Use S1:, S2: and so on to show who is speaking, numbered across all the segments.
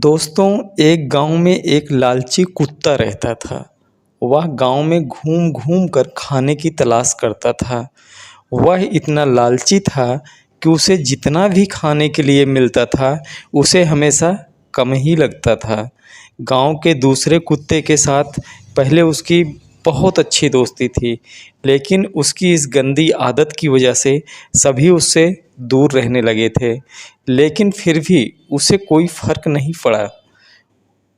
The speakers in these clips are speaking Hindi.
S1: दोस्तों, एक गांव में एक लालची कुत्ता रहता था। वह गांव में घूम घूम कर खाने की तलाश करता था। वह इतना लालची था कि उसे जितना भी खाने के लिए मिलता था उसे हमेशा कम ही लगता था। गांव के दूसरे कुत्ते के साथ पहले उसकी बहुत अच्छी दोस्ती थी, लेकिन उसकी इस गंदी आदत की वजह से सभी उससे दूर रहने लगे थे। लेकिन फिर भी उसे कोई फ़र्क नहीं पड़ा।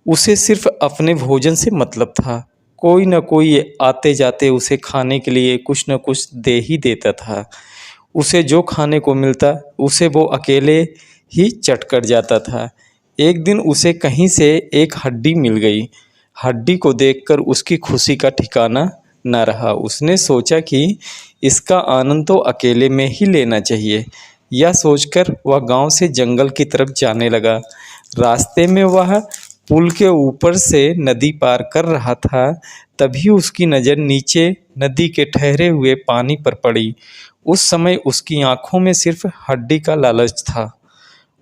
S1: उसे सिर्फ़ अपने भोजन से मतलब था। कोई न कोई आते जाते उसे खाने के लिए कुछ न कुछ दे ही देता था। उसे जो खाने को मिलता उसे वो अकेले ही चट कर जाता था। एक दिन उसे कहीं से एक हड्डी मिल गई। हड्डी को देखकर उसकी खुशी का ठिकाना न रहा। उसने सोचा कि इसका आनंद तो अकेले में ही लेना चाहिए। यह सोचकर वह गांव से जंगल की तरफ जाने लगा। रास्ते में वह पुल के ऊपर से नदी पार कर रहा था, तभी उसकी नज़र नीचे नदी के ठहरे हुए पानी पर पड़ी। उस समय उसकी आंखों में सिर्फ हड्डी का लालच था।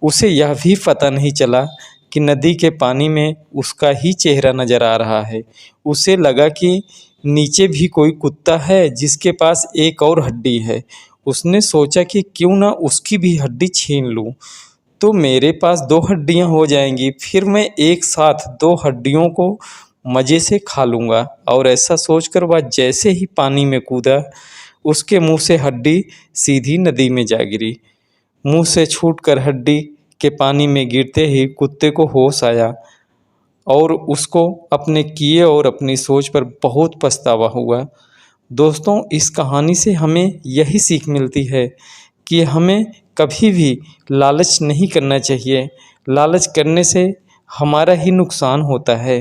S1: उसे यह भी पता नहीं चला कि नदी के पानी में उसका ही चेहरा नज़र आ रहा है। उसे लगा कि नीचे भी कोई कुत्ता है जिसके पास एक और हड्डी है। उसने सोचा कि क्यों ना उसकी भी हड्डी छीन लूं, तो मेरे पास 2 हड्डियां हो जाएंगी। फिर मैं एक साथ 2 हड्डियों को मज़े से खा लूँगा। और ऐसा सोचकर वह जैसे ही पानी में कूदा, उसके मुंह से हड्डी सीधी नदी में जा गिरी। मुंह से छूटकर हड्डी के पानी में गिरते ही कुत्ते को होश आया और उसको अपने किए और अपनी सोच पर बहुत पछतावा हुआ। दोस्तों, इस कहानी से हमें यही सीख मिलती है कि हमें कभी भी लालच नहीं करना चाहिए। लालच करने से हमारा ही नुकसान होता है।